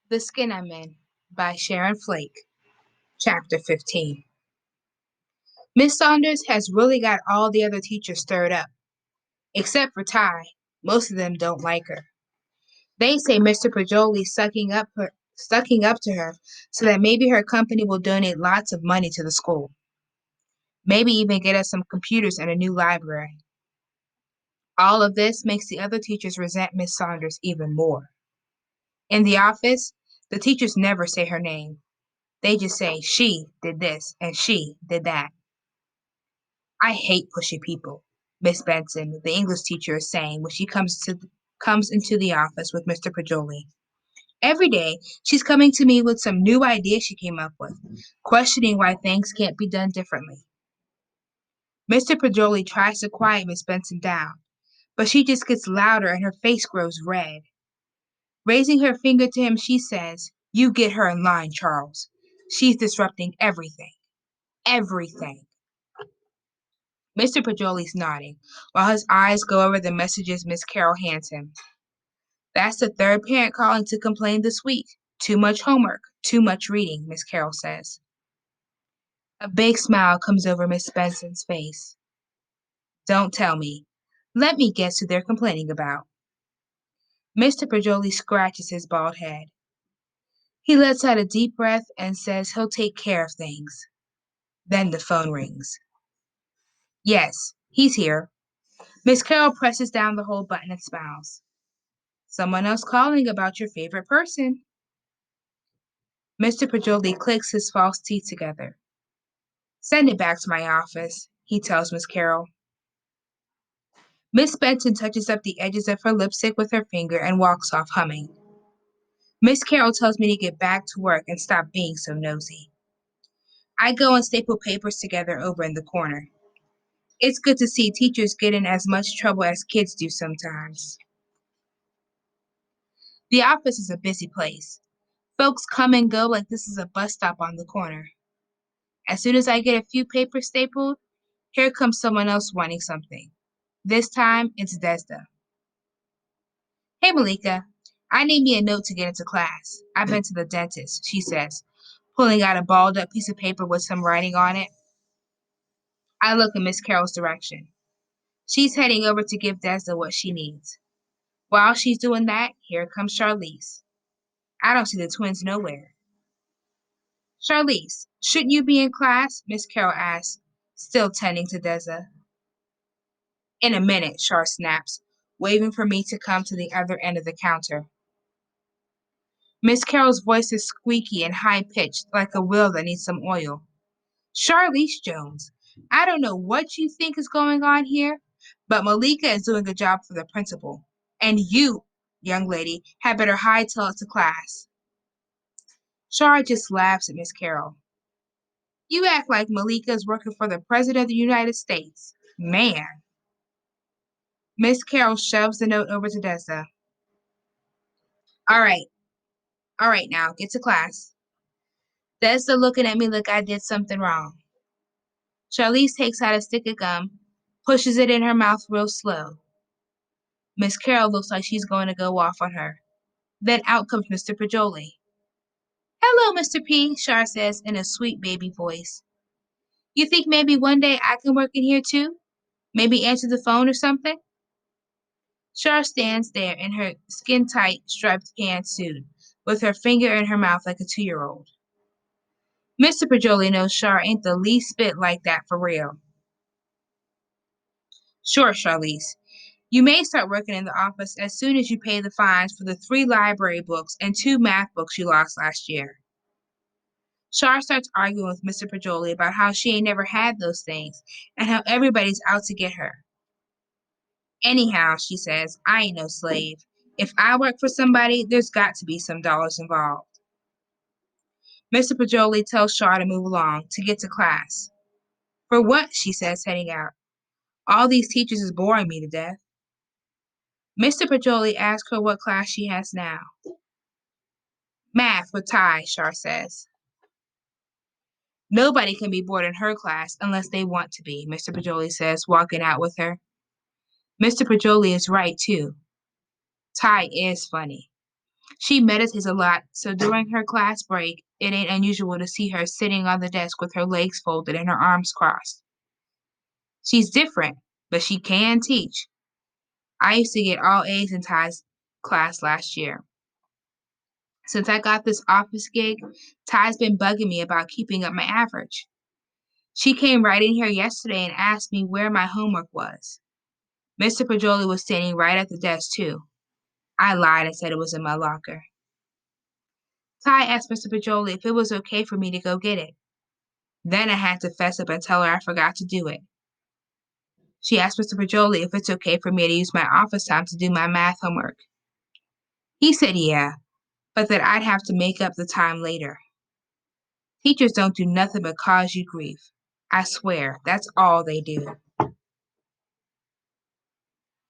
The Skin I'm In by Sharon Flake, Chapter 15. Miss Saunders has really got all the other teachers stirred up, except for Ty. Most of them don't like her. They say Mr. Pajoli's sucking up to her so that maybe her company will donate lots of money to the school. Maybe even get us some computers and a new library. All of this makes the other teachers resent Miss Saunders even more. In the office, the teachers never say her name. They just say she did this and she did that. I hate pushy people, Miss Benson, the English teacher, is saying when she comes into the office with Mr. Pajoli. Every day, she's coming to me with some new idea she came up with, questioning why things can't be done differently. Mr. Pajoli tries to quiet Miss Benson down, but she just gets louder and her face grows red. Raising her finger to him, she says, "You get her in line, Charles. She's disrupting everything. Everything." Mr. Pajoli's nodding, while his eyes go over the messages Miss Carroll hands him. "That's the third parent calling to complain this week. Too much homework, too much reading," Miss Carroll says. A big smile comes over Miss Benson's face. "Don't tell me. Let me guess who they're complaining about." Mr. Pajoli scratches his bald head. He lets out a deep breath and says he'll take care of things. Then the phone rings. "Yes, he's here." Miss Carroll presses down the hold button and smiles. "Someone else calling about your favorite person." Mr. Pajoli clicks his false teeth together. "Send it back to my office," he tells Miss Carroll. Miss Benson touches up the edges of her lipstick with her finger and walks off humming. Miss Carroll tells me to get back to work and stop being so nosy. I go and staple papers together over in the corner. It's good to see teachers get in as much trouble as kids do sometimes. The office is a busy place. Folks come and go like this is a bus stop on the corner. As soon as I get a few papers stapled, here comes someone else wanting something. This time, it's Desda. "Hey, Malika, I need me a note to get into class. I've been to the dentist," she says, pulling out a balled up piece of paper with some writing on it. I look in Miss Carroll's direction. She's heading over to give Desda what she needs. While she's doing that, here comes Charlize. I don't see the twins nowhere. "Charlize, shouldn't you be in class?" Miss Carroll asks, still tending to Desda. "In a minute," Char snaps, waving for me to come to the other end of the counter. Miss Carroll's voice is squeaky and high-pitched, like a wheel that needs some oil. "Charlize Jones, I don't know what you think is going on here, but Malika is doing a job for the principal. And you, young lady, had better hightail it to class." Char just laughs at Miss Carroll. "You act like Malika is working for the President of the United States. Man." Miss Carroll shoves the note over to Desda. All right, all right now, get to class." Desda looking at me like I did something wrong. Charlize takes out a stick of gum, pushes it in her mouth real slow. Miss Carroll looks like she's going to go off on her. Then out comes Mr. Pajoli. "Hello, Mr. P," Char says in a sweet baby voice. "You think maybe one day I can work in here too? Maybe answer the phone or something?" Char stands there in her skin-tight striped pantsuit, with her finger in her mouth like a 2-year-old. Mr. Pajoli knows Char ain't the least bit like that for real. "Sure, Charlize. You may start working in the office as soon as you pay the fines for the 3 library books and 2 math books you lost last year." Char starts arguing with Mr. Pajoli about how she ain't never had those things and how everybody's out to get her. "Anyhow," she says, "I ain't no slave. If I work for somebody, there's got to be some dollars involved." Mr. Pajoli tells Char to move along, to get to class. "For what?" she says, heading out. "All these teachers is boring me to death." Mr. Pajoli asks her what class she has now. "Math with Ty," Char says. "Nobody can be bored in her class unless they want to be," Mr. Pajoli says, walking out with her. Mr. Pajoli is right, too. Ty is funny. She meditates a lot, so during her class break, it ain't unusual to see her sitting on the desk with her legs folded and her arms crossed. She's different, but she can teach. I used to get all A's in Ty's class last year. Since I got this office gig, Ty's been bugging me about keeping up my average. She came right in here yesterday and asked me where my homework was. Mr. Pajoli was standing right at the desk, too. I lied and said it was in my locker. Ty asked Mr. Pajoli if it was okay for me to go get it. Then I had to fess up and tell her I forgot to do it. She asked Mr. Pajoli if it's okay for me to use my office time to do my math homework. He said yeah, but that I'd have to make up the time later. Teachers don't do nothing but cause you grief. I swear, that's all they do.